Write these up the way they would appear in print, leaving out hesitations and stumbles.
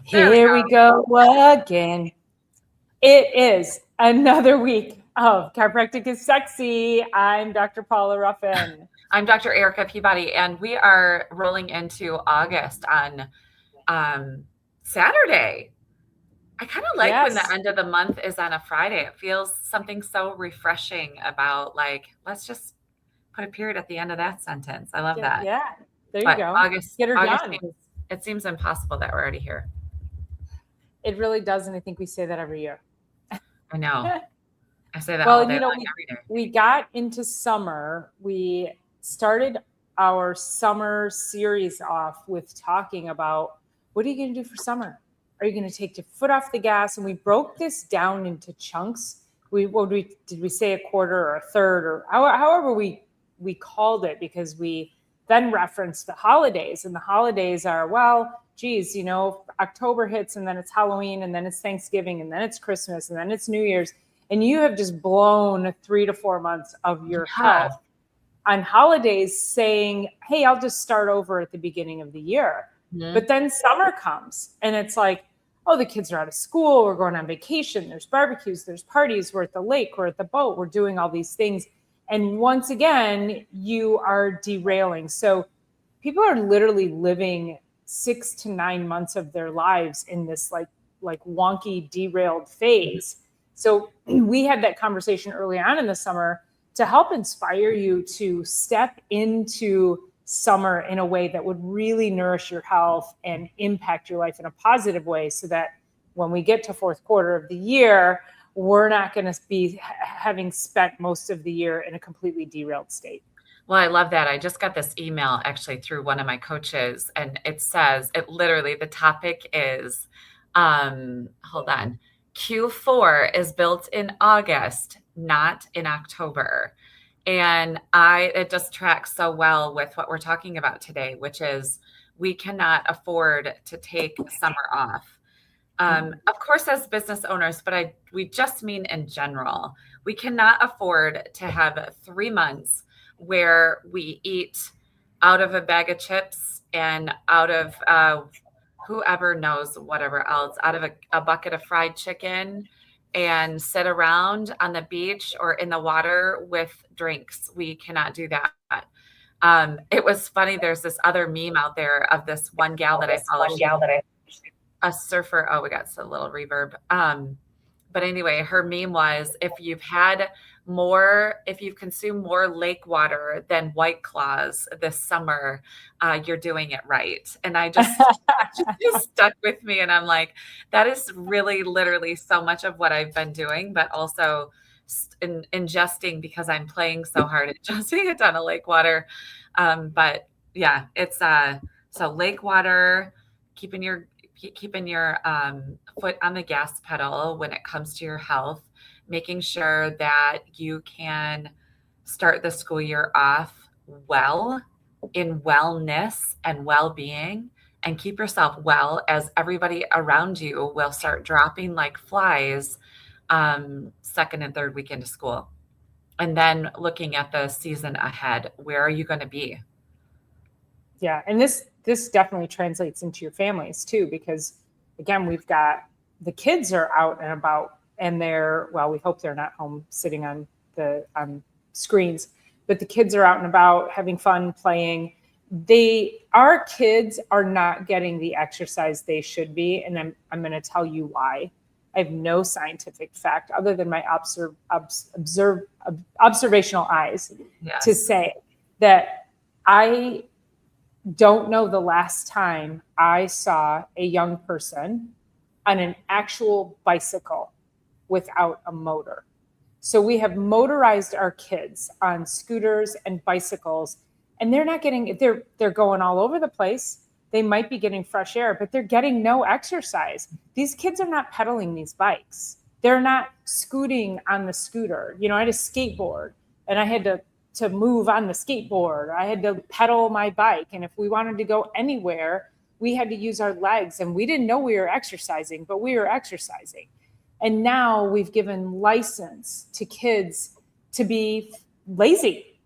Here we go again. It is another week of Chiropractic is Sexy. I'm Dr. Paula Ruffin. I'm Dr. Erica Peabody, and we are rolling into August on Saturday. I kind of like when the end of the month is on a Friday. It feels something so refreshing about let's just put a period at the end of that sentence. I love that. Yeah, there you go. August, Get her done. It seems impossible that we're already here. It really does, and I think we say that every year. I know. I say that all day, every day. We got into summer. We started our summer series off with talking about what are you going to do for summer? Are you going to take your foot off the gas? And we broke this down into chunks. Did we say a quarter or a third or however we called it, because we then referenced the holidays, and the holidays are, October hits and then it's Halloween and then it's Thanksgiving and then it's Christmas and then it's New Year's. And you have just blown 3 to 4 months of your health on holidays saying, hey, I'll just start over at the beginning of the year. Mm-hmm. But then summer comes and it's like, oh, the kids are out of school. We're going on vacation. There's barbecues. There's parties. We're at the lake. We're at the boat. We're doing all these things. And once again, you are derailing. So people are literally living 6 to 9 months of their lives in this like wonky derailed phase. So we had that conversation early on in the summer to help inspire you to step into summer in a way that would really nourish your health and impact your life in a positive way, so that when we get to fourth quarter of the year, we're not going to be having spent most of the year in a completely derailed state. Well, I love that. I just got this email actually through one of my coaches, and it says, the topic is, Q4 is built in August, not in October. And it just tracks so well with what we're talking about today, which is we cannot afford to take summer off. Of course, as business owners, but we just mean in general, we cannot afford to have 3 months where we eat out of a bag of chips and out of whoever knows whatever else, out of a bucket of fried chicken, and sit around on the beach or in the water with drinks. We cannot do that. It was funny. There's this other meme out there of this one gal that I follow. A surfer. Oh, we got a little reverb. But anyway, her meme was, if you've consumed more lake water than White Claws this summer, you're doing it right. And I just stuck with me. And I'm like, that is really literally so much of what I've been doing, but also ingesting, because I'm playing so hard at adjusting a ton of lake water. But yeah, it's so lake water, keeping your foot on the gas pedal when it comes to your health, making sure that you can start the school year off well in wellness and well-being, and keep yourself well, as everybody around you will start dropping like flies second and third week into school. And then looking at the season ahead, where are you going to be? Yeah. And this definitely translates into your families too, because again, we've got the kids are out and about, and we hope they're not home sitting on screens, but the kids are out and about having fun, playing. Our kids are not getting the exercise they should be. And I'm going to tell you why. I have no scientific fact other than my observational eyes to say that I don't know the last time I saw a young person on an actual bicycle without a motor. So we have motorized our kids on scooters and bicycles, and they're going all over the place. They might be getting fresh air, but they're getting no exercise. These kids are not pedaling these bikes. They're not scooting on the scooter. I had a skateboard and I had to move on the skateboard. I had to pedal my bike. And if we wanted to go anywhere, we had to use our legs, and we didn't know we were exercising, but we were exercising. And now we've given license to kids to be lazy,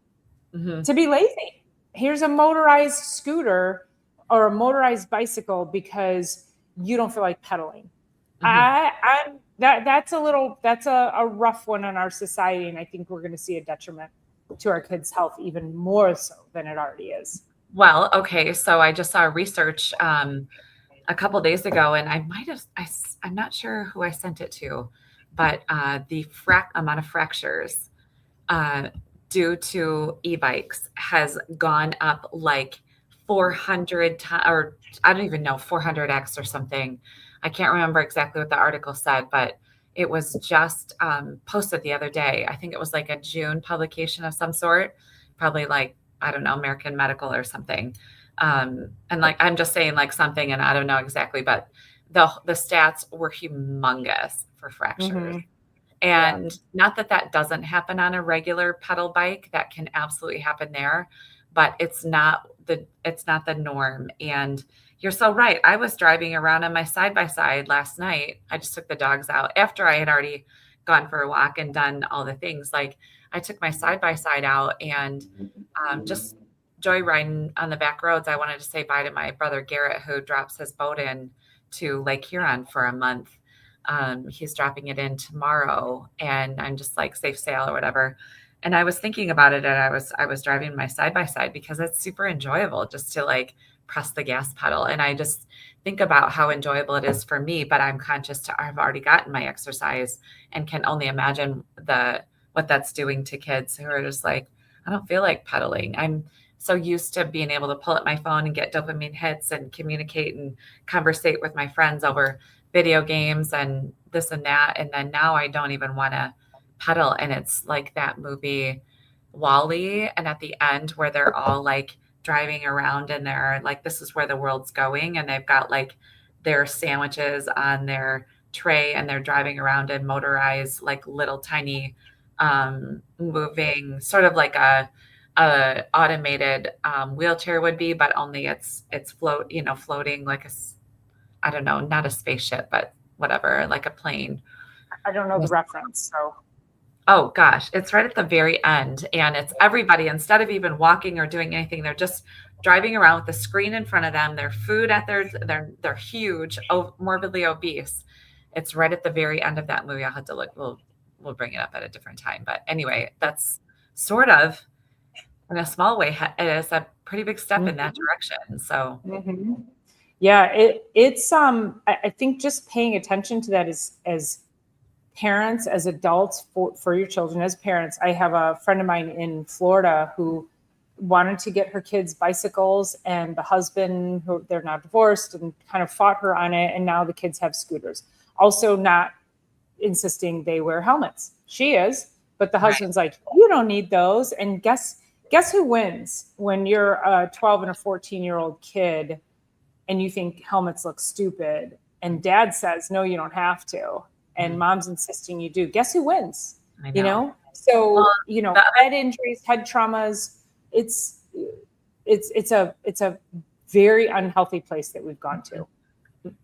Here's a motorized scooter or a motorized bicycle because you don't feel like pedaling. Mm-hmm. That's a rough one on our society. And I think we're going to see a detriment to our kids' health even more so than it already is. Well, okay. So I just saw research a couple days ago, and I'm not sure who I sent it to, but the amount of fractures uh, due to e-bikes has gone up like 400 times, or I don't even know, 400x or something. I can't remember exactly what the article said, but it was just posted the other day. I think it was like a June publication of some sort, probably like, I don't know, American Medical or something. And like, I'm just saying like something, and I don't know exactly, but the stats were humongous for fractures. Mm-hmm. And not that that doesn't happen on a regular pedal bike, that can absolutely happen there, but it's not the norm. And you're so right. I was driving around on my side by side last night. I just took the dogs out after I had already gone for a walk and done all the things. Like I took my side by side out and just joyriding on the back roads. I wanted to say bye to my brother Garrett, who drops his boat in to Lake Huron for a month. He's dropping it in tomorrow, and I'm just like safe sail or whatever. And I was thinking about it, and I was driving my side by side because it's super enjoyable just to like press the gas pedal. And I just think about how enjoyable it is for me, but I'm conscious I've already gotten my exercise and can only imagine what that's doing to kids who are just like, I don't feel like pedaling. I'm so used to being able to pull up my phone and get dopamine hits and communicate and conversate with my friends over video games and this and that. And then now I don't even want to pedal. And it's like that movie Wall-E, and at the end where they're all like driving around and they're like, this is where the world's going. And they've got like their sandwiches on their tray and they're driving around in motorized, like little tiny moving, sort of like a automated wheelchair would be, but only it's floating like I don't know, not a spaceship, but whatever, like a plane. I don't know the reference. So, oh gosh, it's right at the very end. And it's everybody, instead of even walking or doing anything, they're just driving around with the screen in front of them, their food at they're huge, morbidly obese. It's right at the very end of that movie. I'll have to look. We'll bring it up at a different time. But anyway, that's sort of, in a small way, it is a pretty big step in that direction. So. Mm-hmm. Yeah, it's I think just paying attention to that as parents, as adults, for your children, as parents. I have a friend of mine in Florida who wanted to get her kids bicycles, and the husband, who they're now divorced, and kind of fought her on it. And now the kids have scooters. Also not insisting they wear helmets. She is, but the husband's like, you don't need those. And guess who wins when you're a 12 and a 14-year-old kid and you think helmets look stupid, and dad says, no, you don't have to. And mom's insisting you do. Guess who wins? You know? So, head injuries, head traumas, it's a very unhealthy place that we've gone to.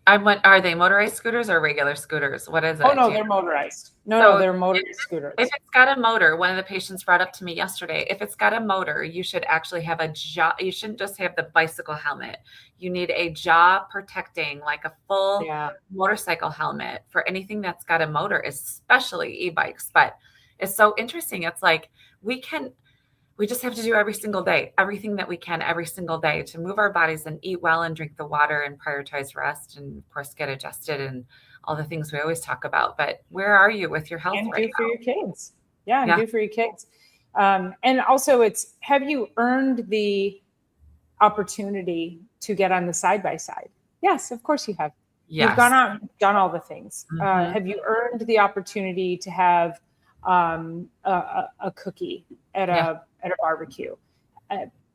Are they motorized scooters or regular scooters? What is it? Oh, no, they're motorized. No, they're motorized scooters. If it's got a motor, one of the patients brought up to me yesterday, if it's got a motor, you should actually have you shouldn't just have the bicycle helmet. You need a jaw protecting, like a full motorcycle helmet for anything that's got a motor, especially e-bikes. But it's so interesting. It's like we just have to do everything that we can every single day to move our bodies and eat well and drink the water and prioritize rest and, of course, get adjusted and all the things we always talk about. But where are you with your health right now? And do for your kids. Yeah, and do for your kids. And also have you earned the opportunity to get on the side-by-side? Yes, of course you have. Yes. You've gone out and done all the things. Mm-hmm. Have you earned the opportunity to have a cookie at a barbecue?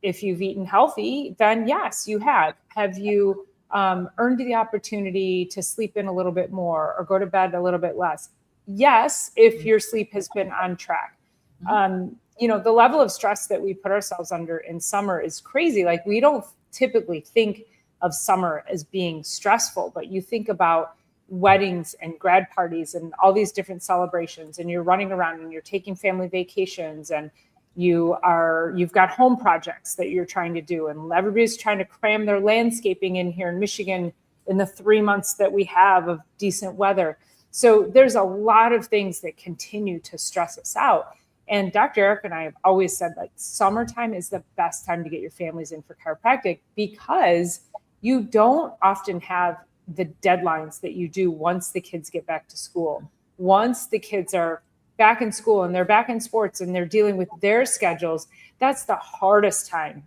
If you've eaten healthy, then yes, you have. Have you earned the opportunity to sleep in a little bit more or go to bed a little bit less? Yes, if your sleep has been on track. The level of stress that we put ourselves under in summer is crazy. Like, we don't typically think of summer as being stressful, but you think about weddings and grad parties and all these different celebrations, and you're running around and you're taking family vacations, and you've got home projects that you're trying to do, and everybody's trying to cram their landscaping in here in Michigan in the 3 months that we have of decent weather. So there's a lot of things that continue to stress us out. And Dr. Eric and I have always said, like, summertime is the best time to get your families in for chiropractic, because you don't often have the deadlines that you do once the kids get back to school. Once the kids are back in school and they're back in sports and they're dealing with their schedules, that's the hardest time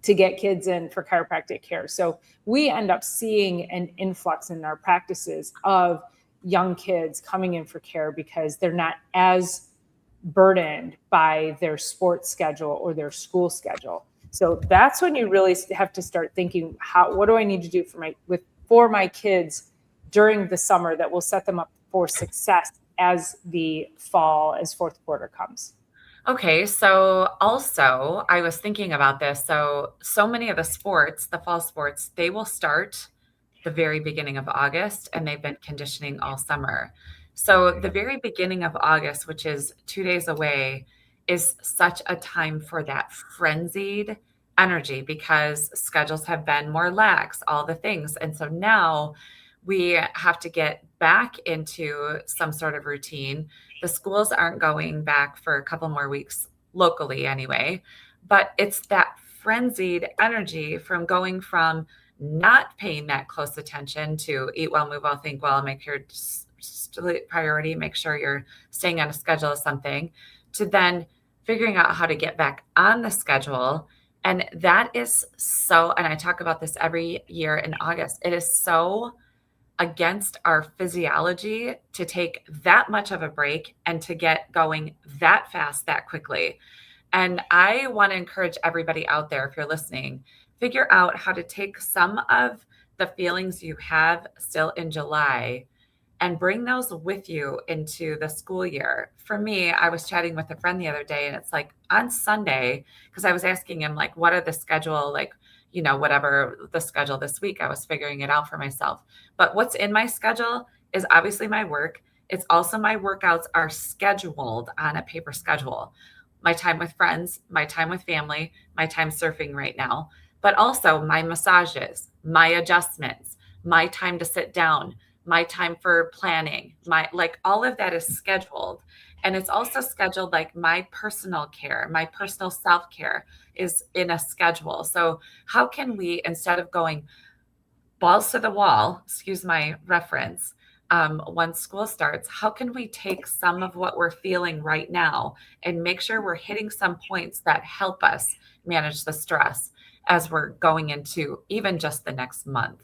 to get kids in for chiropractic care. So we end up seeing an influx in our practices of young kids coming in for care because they're not as burdened by their sports schedule or their school schedule. So that's when you really have to start thinking, what do I need to do for my kids during the summer that will set them up for success as the fall, as fourth quarter comes. Okay, so also I was thinking about this. So many of the sports, the fall sports, they will start the very beginning of August, and they've been conditioning all summer. So the very beginning of August, which is 2 days away, is such a time for that frenzied energy because schedules have been more lax, all the things. And so now we have to get back into some sort of routine. The schools aren't going back for a couple more weeks locally anyway, but it's that frenzied energy from going from not paying that close attention to eat well, move well, think well, make your priority, make sure you're staying on a schedule of something, to then figuring out how to get back on the schedule. And that is so, and I talk about this every year in August, it is so against our physiology to take that much of a break and to get going that fast, that quickly. And I want to encourage everybody out there, if you're listening, figure out how to take some of the feelings you have still in July and bring those with you into the school year. For me, I was chatting with a friend the other day, and it's like on Sunday, because I was asking him, like, what are the schedule, like, whatever the schedule this week, I was figuring it out for myself. But what's in my schedule is obviously my work. It's also my workouts are scheduled on a paper schedule. My time with friends, my time with family, my time surfing right now, but also my massages, my adjustments, my time to sit down, my time for planning, all of that is scheduled. And it's also scheduled, like my personal care, my personal self-care is in a schedule. So how can we, instead of going balls to the wall, excuse my reference, once school starts, how can we take some of what we're feeling right now and make sure we're hitting some points that help us manage the stress as we're going into even just the next month?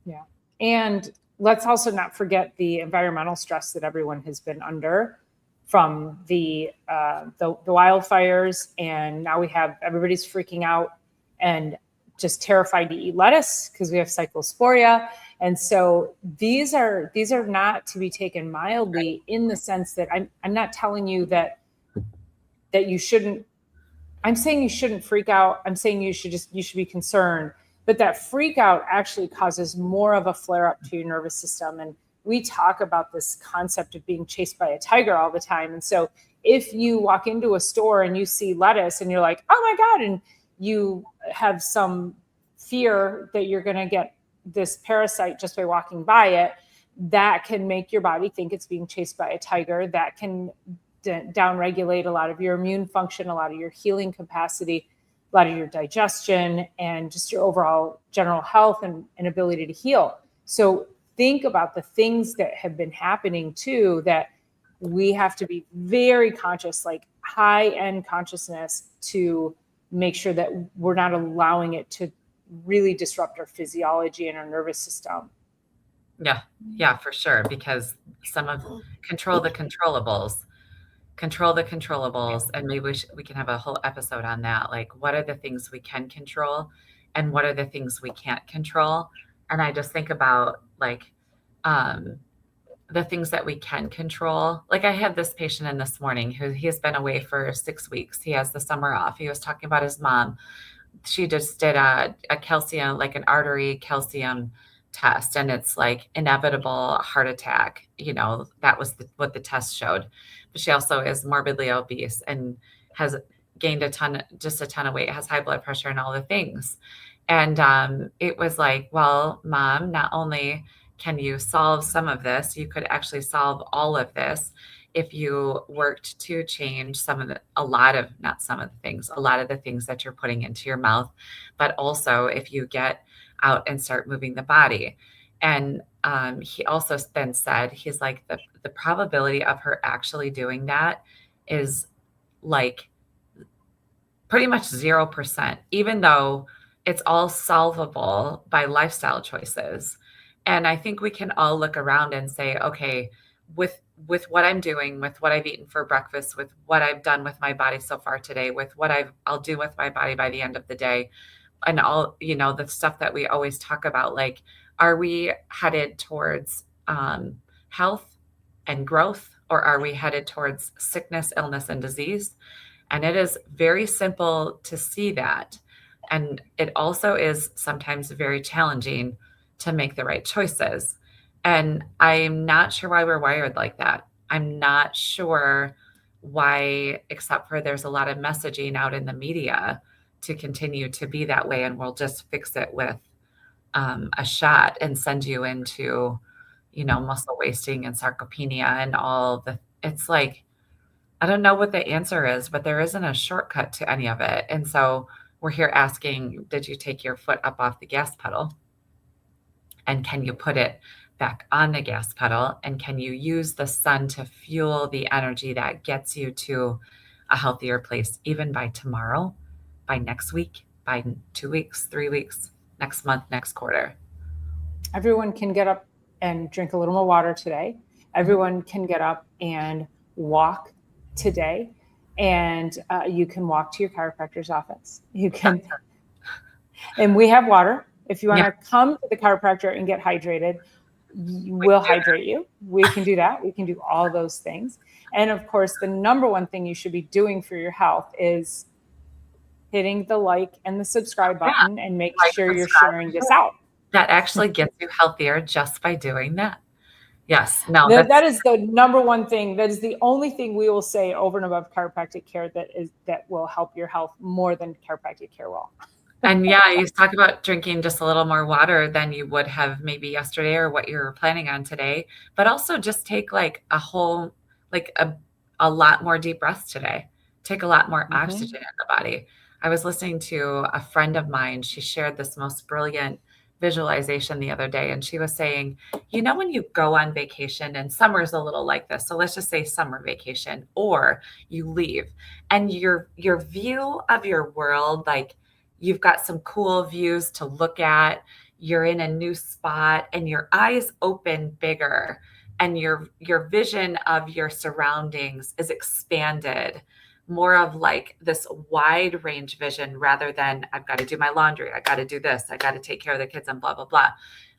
Yeah. And let's also not forget the environmental stress that everyone has been under from the wildfires. And now everybody's freaking out and just terrified to eat lettuce because we have cyclosporia. And so these are not to be taken mildly, in the sense that I'm not telling you that you shouldn't. I'm saying you shouldn't freak out. I'm saying you should be concerned. But that freak out actually causes more of a flare up to your nervous system. And we talk about this concept of being chased by a tiger all the time. And so if you walk into a store and you see lettuce and you're like, oh my God, and you have some fear that you're going to get this parasite just by walking by it, that can make your body think it's being chased by a tiger. That can downregulate a lot of your immune function, a lot of your healing capacity, a lot of your digestion, and just your overall general health and ability to heal. So think about the things that have been happening too, that we have to be very conscious, like high-end consciousness, to make sure that we're not allowing it to really disrupt our physiology and our nervous system. Yeah, for sure. Because control the controllables, and maybe we can have a whole episode on that. Like, what are the things we can control and what are the things we can't control? And I just think about the things that we can control. Like, I had this patient in this morning who he has been away for 6 weeks. He has the summer off. He was talking about his mom. She just did a calcium, like an artery calcium test, and it's like inevitable heart attack. That was what the test showed. But she also is morbidly obese and has gained a ton of weight, has high blood pressure and all the things. And it was like, well, Mom, not only can you solve some of this, you could actually solve all of this if you worked to change a lot of, not some of the things, a lot of the things that you're putting into your mouth, but also if you get out and start moving the body. And he also then said, he's like, the probability of her actually doing that is like pretty much 0%, even though it's all solvable by lifestyle choices. And I think we can all look around and say, okay, with what I'm doing, with what I've eaten for breakfast, with what I've done with my body so far today, with what I'll do with my body by the end of the day, and all, the stuff that we always talk about, like, are we headed towards health and growth, or are we headed towards sickness, illness, and disease? And it is very simple to see that. And it also is sometimes very challenging to make the right choices. And I'm not sure why we're wired like that. I'm not sure why, except for there's a lot of messaging out in the media to continue to be that way. And we'll just fix it with a shot and send you into, muscle wasting and sarcopenia and it's like, I don't know what the answer is, but there isn't a shortcut to any of it. And so we're here asking, did you take your foot up off the gas pedal? And can you put it back on the gas pedal? And can you use the sun to fuel the energy that gets you to a healthier place, even by tomorrow, by next week, by 2 weeks, 3 weeks, next month, next quarter? Everyone can get up and drink a little more water today. Everyone can get up and walk today, and you can walk to your chiropractor's office. You can, and we have water. If you want to come to the chiropractor and get hydrated, we'll hydrate you. We can do that. We can do all those things. And of course, the number one thing you should be doing for your health is hitting the like and the subscribe button and make sure you're sharing this out. That actually gets you healthier just by doing that. Yes. No, that is the number one thing. That is the only thing we will say over and above chiropractic care that will help your health more than chiropractic care will. And yeah, you talk about drinking just a little more water than you would have maybe yesterday or what you're planning on today, but also just take like a lot more deep breaths today. Take a lot more oxygen in the body. I was listening to a friend of mine. She shared this most brilliant visualization the other day, and she was saying, when you go on vacation, and summer's a little like this, so let's just say summer vacation, or you leave and your view of your world, like you've got some cool views to look at, you're in a new spot and your eyes open bigger and your vision of your surroundings is expanded, more of like this wide range vision rather than I've got to do my laundry, I got to do this, I got to take care of the kids and blah, blah, blah.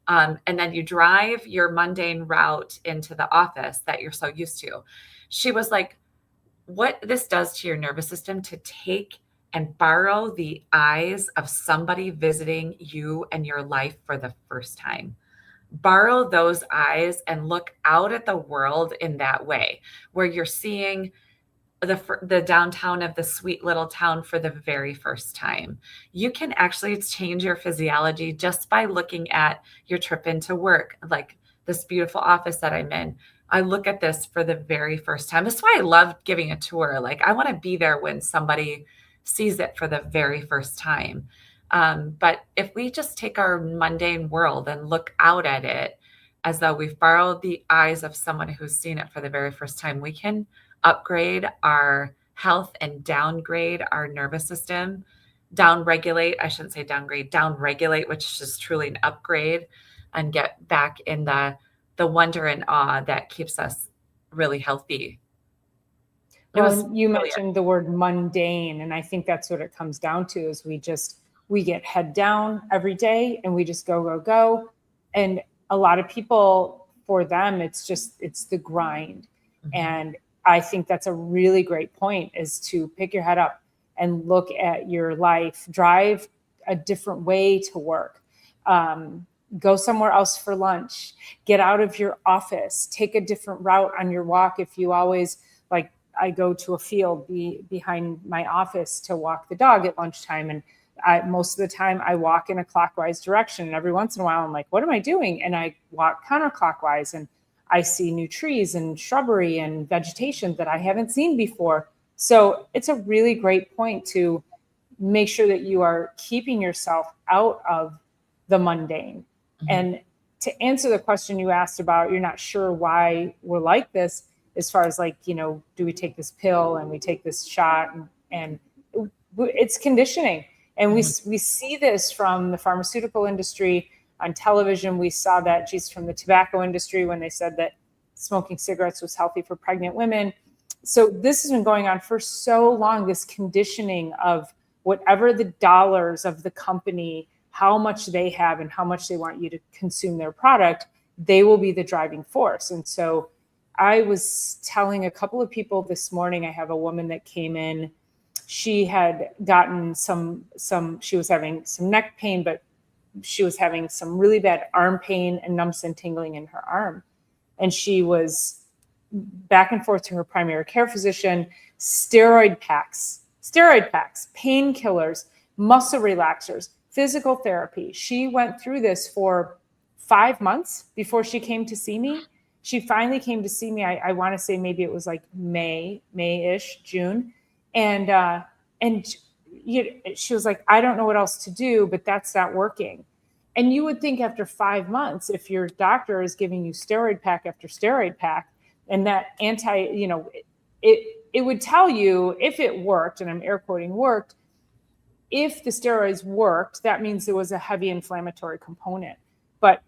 And then you drive your mundane route into the office that you're so used to. She was like, what this does to your nervous system to take and borrow the eyes of somebody visiting you and your life for the first time. Borrow those eyes and look out at the world in that way, where you're seeing the downtown of the sweet little town for the very first time. You can actually change your physiology just by looking at your trip into work, like this beautiful office that I'm in. I look at this for the very first time. That's why I love giving a tour. Like I want to be there when somebody sees it for the very first time. But if we just take our mundane world and look out at it as though we've borrowed the eyes of someone who's seen it for the very first time, we can upgrade our health and downgrade our nervous system, downregulate, I shouldn't say downgrade, downregulate, which is truly an upgrade, and get back in the wonder and awe that keeps us really healthy. Well, you mentioned the word mundane, and I think that's what it comes down to is we get head down every day and we just go, go, go. And a lot of people, for them, it's the grind. Mm-hmm. And I think that's a really great point, is to pick your head up and look at your life, drive a different way to work, go somewhere else for lunch, get out of your office, take a different route on your walk. If you always, like I go to a field behind my office to walk the dog at lunchtime, and most of the time I walk in a clockwise direction, and every once in a while I'm like, what am I doing? And I walk counterclockwise, and I see new trees and shrubbery and vegetation that I haven't seen before. So it's a really great point to make sure that you are keeping yourself out of the mundane. Mm-hmm. And to answer the question you asked about, you're not sure why we're like this, as far as like, do we take this pill and we take this shot, and it's conditioning. And we see this from the pharmaceutical industry. On television, we saw that, from the tobacco industry, when they said that smoking cigarettes was healthy for pregnant women. So this has been going on for so long, this conditioning of whatever the dollars of the company, how much they have and how much they want you to consume their product, they will be the driving force. And so I was telling a couple of people this morning, I have a woman that came in, she had gotten she was having some neck pain, but she was having some really bad arm pain and numbness and tingling in her arm. And she was back and forth to her primary care physician, steroid packs, painkillers, muscle relaxers, physical therapy. She went through this for 5 months before she came to see me. She finally came to see me. I want to say maybe it was like May-ish, June. And she was like, I don't know what else to do, but that's not working. And you would think after 5 months, if your doctor is giving you steroid pack after steroid pack, and that it would tell you if it worked, and I'm air quoting worked, if the steroids worked, that means there was a heavy inflammatory component, but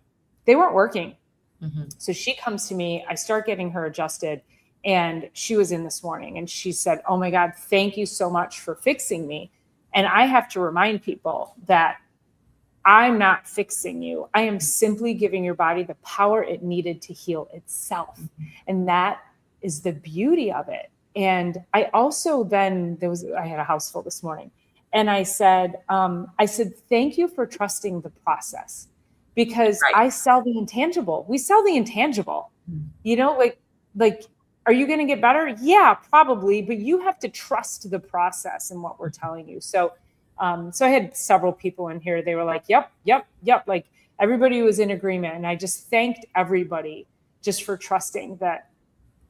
they weren't working. Mm-hmm. So she comes to me, I start getting her adjusted, and she was in this morning, and she said, oh my God, thank you so much for fixing me. And I have to remind people that I'm not fixing you. I am simply giving your body the power it needed to heal itself. Mm-hmm. And that is the beauty of it. And I also I had a house full this morning, and I said, thank you for trusting the process, because right. I sell the intangible. We sell the intangible, like, are you going to get better? Yeah, probably. But you have to trust the process and what we're telling you. So I had several people in here. They were like, yep. Like everybody was in agreement. And I just thanked everybody just for trusting that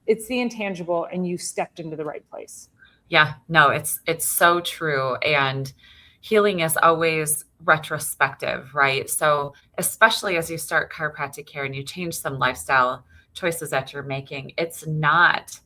it's the intangible and you stepped into the right place. Yeah, no, it's so true. And healing is always retrospective, right? So especially as you start chiropractic care and you change some lifestyle choices that you're making, it's not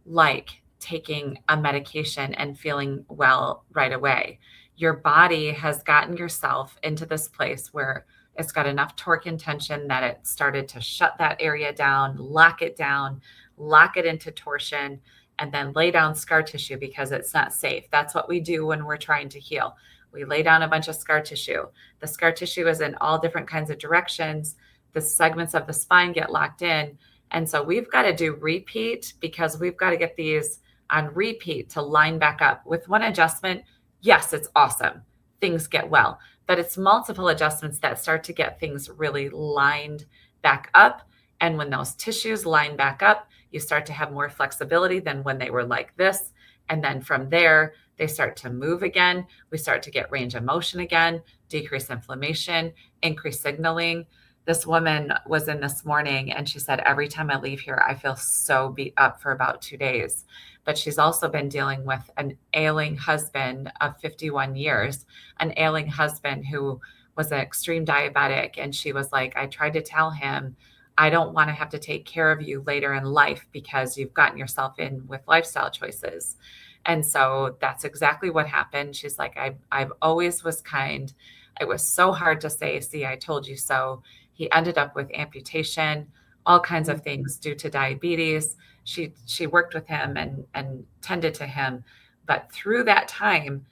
like taking a medication and feeling well right away. Your body has gotten yourself into this place where it's got enough torque and tension that it started to shut that area down, lock it into torsion, and then lay down scar tissue because it's not safe. That's what we do when we're trying to heal. We lay down a bunch of scar tissue. The scar tissue is in all different kinds of directions. The segments of the spine get locked in. And so we've got to do repeat, because we've got to get these on repeat to line back up. With one adjustment, yes, it's awesome. Things get well. But it's multiple adjustments that start to get things really lined back up. And when those tissues line back up, you start to have more flexibility than when they were like this. And then from there, they start to move again. We start to get range of motion again, decrease inflammation, increase signaling. This woman was in this morning and she said, every time I leave here, I feel so beat up for about 2 days. But she's also been dealing with an ailing husband of 51 years, an ailing husband who was an extreme diabetic. And she was like, I tried to tell him, I don't want to have to take care of you later in life because you've gotten yourself in with lifestyle choices. And so that's exactly what happened. She's like, I've always was kind. It was so hard to say, see, I told you so. He ended up with amputation, all kinds of things due to diabetes. She worked with him and tended to him. But through that time,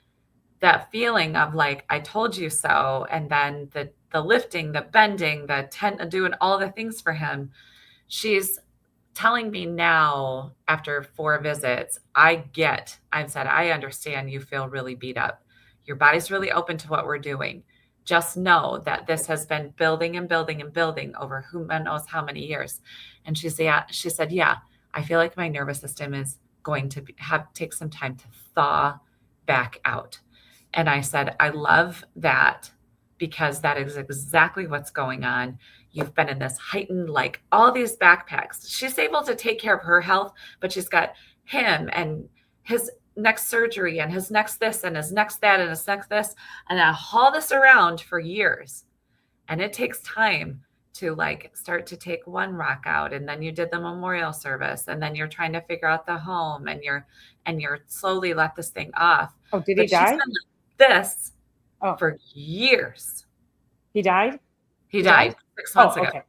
that feeling of like, I told you so, and then the lifting, the bending, doing all the things for him, she's telling me now after 4 visits, I said, I understand you feel really beat up. Your body's really open to what we're doing. Just know that this has been building and building and building over who knows how many years. And she said, yeah, I feel like my nervous system is going to take some time to thaw back out. And I said, I love that because that is exactly what's going on. You've been in this heightened, like all these backpacks. She's able to take care of her health, but she's got him and his next surgery and his next this and his next that and his next this. And I haul this around for years. And it takes time to like start to take one rock out, and then you did the memorial service, and then you're trying to figure out the home, and you're slowly let this thing off. Oh, did he But she's die? been like this Oh, for years. he died? He died 6 months ago. Okay.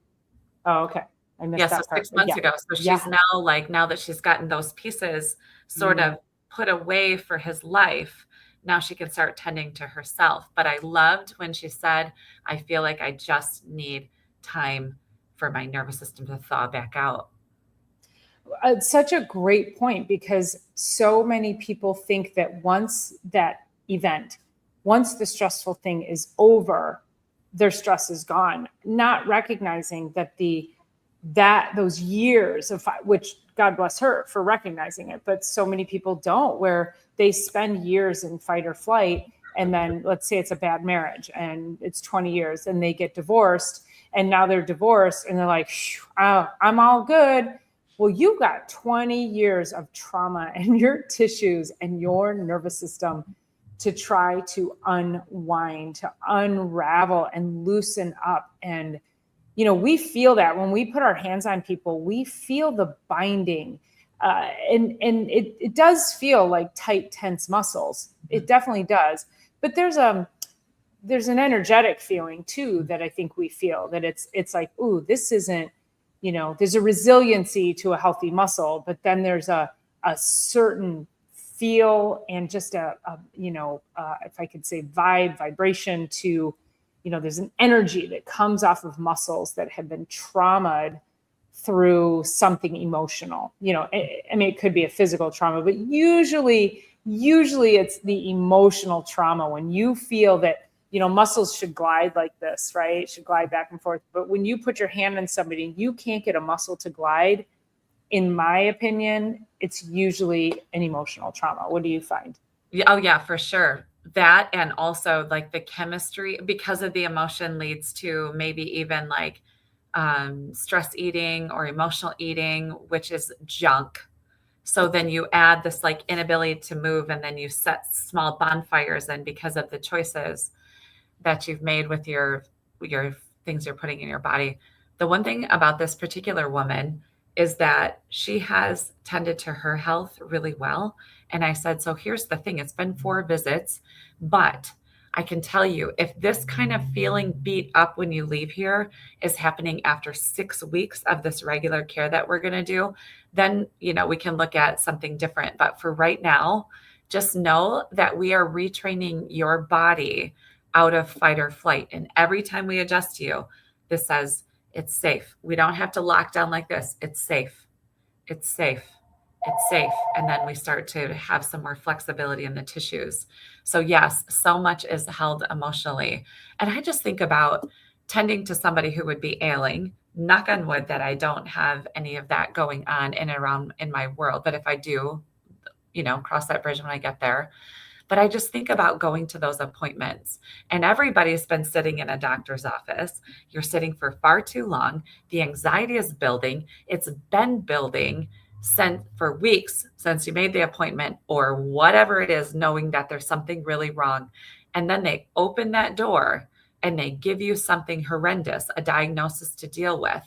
Oh, okay. I missed Yeah, so that part. 6 months ago. So she's now like, now that she's gotten those pieces sort of put away for his life, now she can start tending to herself. But I loved when she said, I feel like I just need time for my nervous system to thaw back out. It's such a great point, because so many people think that once that event, once the stressful thing is over, their stress is gone, not recognizing that those years of, which God bless her for recognizing it, but so many people don't, where they spend years in fight or flight. And then let's say it's a bad marriage and it's 20 years and they get divorced, and now they're divorced and they're like, oh, I'm all good. Well, you got 20 years of trauma in your tissues and your nervous system to try to unwind, to unravel and loosen up. And, we feel that when we put our hands on people, we feel the binding. And it does feel like tight, tense muscles. It definitely does. But there's an energetic feeling too, that I think we feel, that it's like, ooh, this isn't, there's a resiliency to a healthy muscle, but then there's a certain feel and just if I could say vibration to, there's an energy that comes off of muscles that have been traumatized through something emotional. It could be a physical trauma, but usually it's the emotional trauma, when you feel that, muscles should glide like this, right? It should glide back and forth. But when you put your hand on somebody, you can't get a muscle to glide. In my opinion, it's usually an emotional trauma. What do you find? Yeah, oh yeah, for sure. That, and also like the chemistry, because of the emotion, leads to maybe even like stress eating or emotional eating, which is junk. So then you add this like inability to move, and then you set small bonfires in because of the choices that you've made with your things you're putting in your body. The one thing about this particular woman is that she has tended to her health really well. And I said, so here's the thing, it's been 4 visits, but I can tell you, if this kind of feeling beat up when you leave here is happening after 6 weeks of this regular care that we're going to do, then, we can look at something different. But for right now, just know that we are retraining your body out of fight or flight. And every time we adjust you, this says it's safe. We don't have to lock down like this. It's safe. It's safe. It's safe. And then we start to have some more flexibility in the tissues. So yes, so much is held emotionally. And I just think about tending to somebody who would be ailing, knock on wood that I don't have any of that going on in and around in my world. But if I do, cross that bridge when I get there. But I just think about going to those appointments, and everybody's been sitting in a doctor's office. You're sitting for far too long. The anxiety is building. It's been building for weeks since you made the appointment or whatever it is, knowing that there's something really wrong. And then they open that door and they give you something horrendous, a diagnosis to deal with.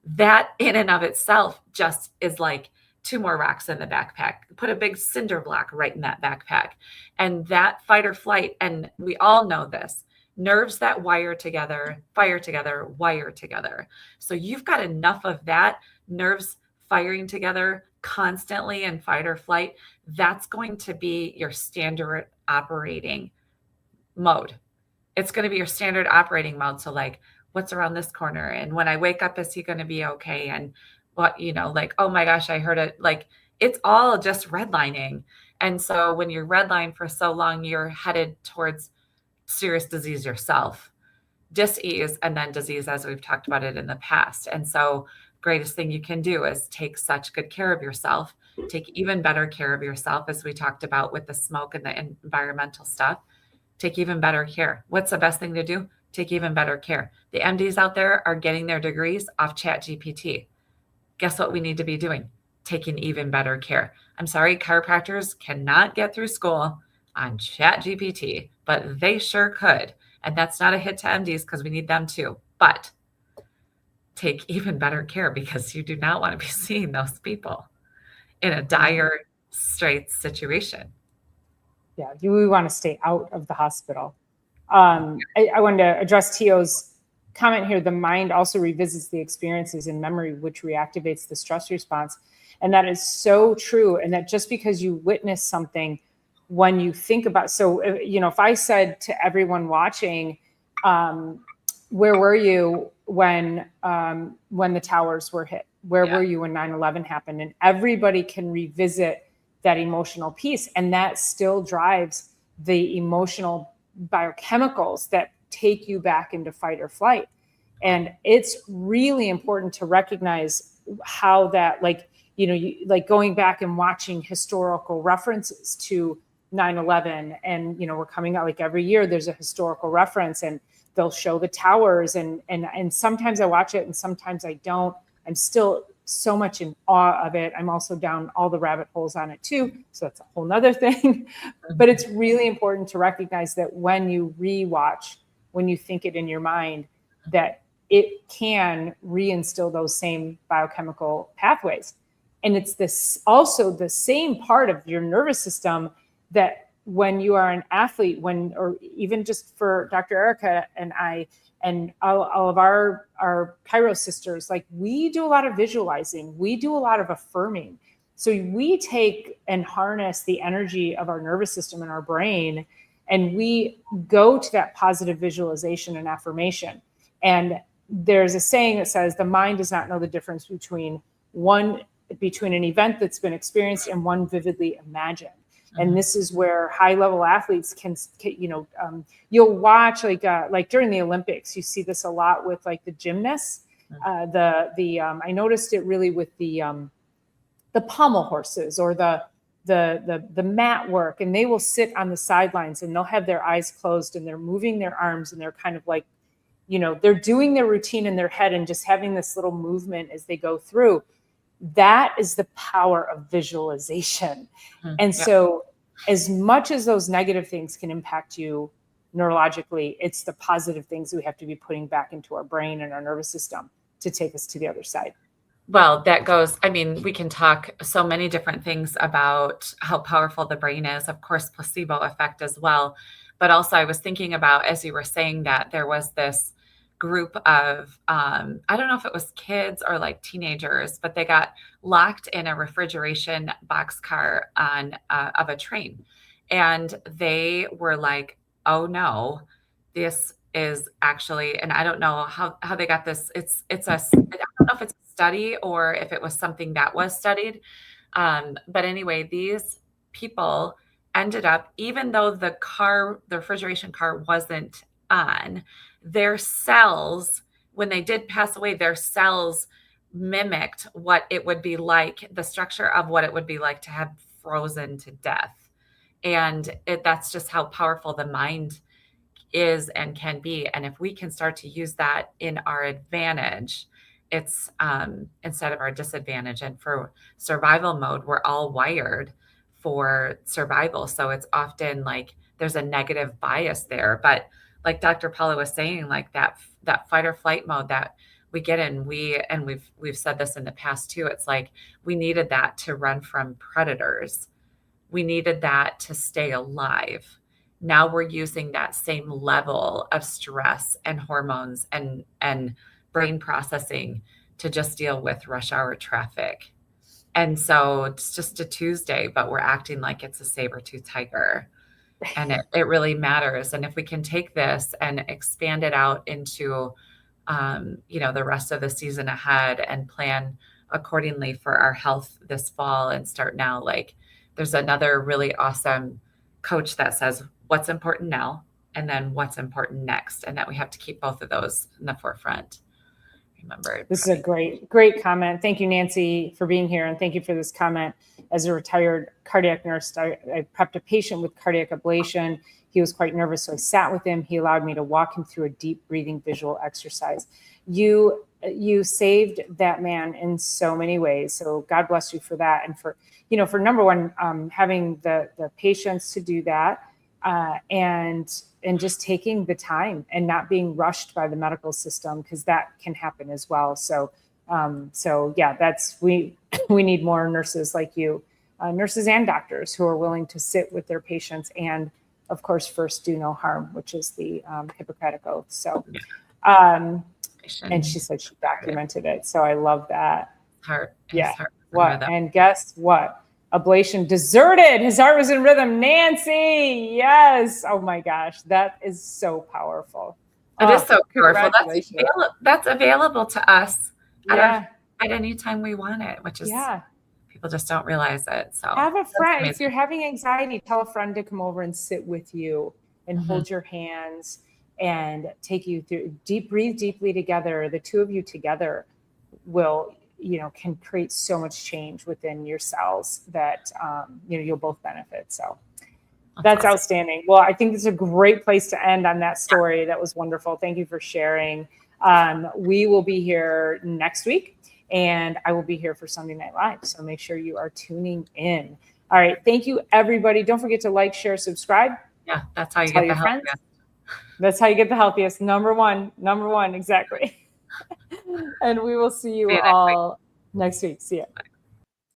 That in and of itself just is like 2 more rocks in the backpack. Put a big cinder block right in that backpack. And that fight or flight, and we all know this, nerves that wire together, fire together, wire together. So you've got enough of that, nerves firing together constantly in fight or flight. That's going to be your standard operating mode. It's going to be your standard operating mode. So like, what's around this corner? And when I wake up, is he going to be okay? And what, like, oh my gosh, I heard it. Like, it's all just redlining. And so when you're redlined for so long, you're headed towards serious disease yourself, dis-ease, and then disease, as we've talked about it in the past. And so greatest thing you can do is take such good care of yourself, take even better care of yourself, as we talked about with the smoke and the environmental stuff. take even better care. What's the best thing to do? Take even better care. The MDs out there are getting their degrees off ChatGPT. Guess what we need to be doing? Taking even better care. I'm sorry, chiropractors cannot get through school on ChatGPT, but they sure could. And that's not a hit to MDs because we need them too. But take even better care because you do not want to be seeing those people in a dire straits situation. Yeah, we want to stay out of the hospital. I wanted to address Tio's comment here. The mind also revisits the experiences in memory, which reactivates the stress response. And that is so true. And that just because you witness something, when you think about, so, if I said to everyone watching, where were you when the towers were hit? Where were you when 9/11 happened? And everybody can revisit that emotional piece. And that still drives the emotional biochemicals that take you back into fight or flight. And it's really important to recognize how that, like going back and watching historical references to 9/11. And, we're coming out, like, every year there's a historical reference, and they'll show the towers. And sometimes I watch it and sometimes I don't. I'm still so much in awe of it. I'm also down all the rabbit holes on it too. So that's a whole nother thing. But it's really important to recognize that when you rewatch, when you think it in your mind, that it can reinstill those same biochemical pathways. And it's this also the same part of your nervous system that when you are an athlete, or even just for Dr. Erica and I, and all of our chiro sisters, like, we do a lot of visualizing, we do a lot of affirming. So we take and harness the energy of our nervous system and our brain, and we go to that positive visualization and affirmation. And there's a saying that says the mind does not know the difference between an event that's been experienced and one vividly imagined. And this is where high level athletes can you'll watch, like during the Olympics, you see this a lot with, like, the gymnasts. I noticed it really with the pommel horses or the mat work, and they will sit on the sidelines and they'll have their eyes closed and they're moving their arms and they're kind of like, they're doing their routine in their head and just having this little movement as they go through. That is the power of visualization. And so as much as those negative things can impact you neurologically, it's the positive things we have to be putting back into our brain and our nervous system to take us to the other side. Well, we can talk so many different things about how powerful the brain is, of course, placebo effect as well. But also I was thinking about, as you were saying, that there was this group of, I don't know if it was kids or like teenagers, but they got locked in a refrigeration boxcar of a train. And they were like, oh no, this is actually, and I don't know how they got this. I don't know if it's a study or if it was something that was studied. But anyway, these people ended up, even though the refrigeration car wasn't on, their cells, when they did pass away, their cells mimicked what it would be like, the structure of what it would be like to have frozen to death. And that's just how powerful the mind is and can be. And if we can start to use that in our advantage, it's instead of our disadvantage. And for survival mode, we're all wired for survival. So it's often like there's a negative bias there. But like Dr. Paula was saying, like that fight or flight mode that we get in, we've said this in the past too. It's like we needed that to run from predators. We needed that to stay alive. Now we're using that same level of stress and hormones and brain processing to just deal with rush hour traffic. And so it's just a Tuesday, but we're acting like it's a saber-toothed tiger. And it really matters. And if we can take this and expand it out into, the rest of the season ahead and plan accordingly for our health this fall and start now, like there's another really awesome coach that says what's important now and then what's important next. And that we have to keep both of those in the forefront. remembered. This is a great comment. Thank you, Nancy, for being here. And thank you for this comment. As a retired cardiac nurse, I prepped a patient with cardiac ablation. He was quite nervous, so I sat with him. He allowed me to walk him through a deep breathing visual exercise. You saved that man in so many ways. So God bless you for that. And for number one, having the patience to do that, and just taking the time and not being rushed by the medical system, because that can happen as well. So yeah, we need more nurses like you, nurses and doctors who are willing to sit with their patients and, of course, first do no harm, which is the Hippocratic Oath. So, and she said she documented it. So I love that. Yeah. What? And guess what? Ablation deserted. His heart was in rhythm. Nancy. Yes. Oh my gosh. That is so powerful. It is so powerful. That's available to us at any time we want it, which is, people just don't realize it. So have a friend. If you're having anxiety, tell a friend to come over and sit with you and hold your hands and take you through breathe deeply together. The two of you together will, can create so much change within your cells that, you'll both benefit. So that's awesome. Outstanding. Well, I think it's a great place to end on that story. That was wonderful. Thank you for sharing. We will be here next week, and I will be here for Sunday Night Live. So make sure you are tuning in. All right. Thank you, everybody. Don't forget to like, share, subscribe. Yeah, that's how you get the healthiest. That's how you get the healthiest. Number one, exactly. And we will see you all next week. See ya.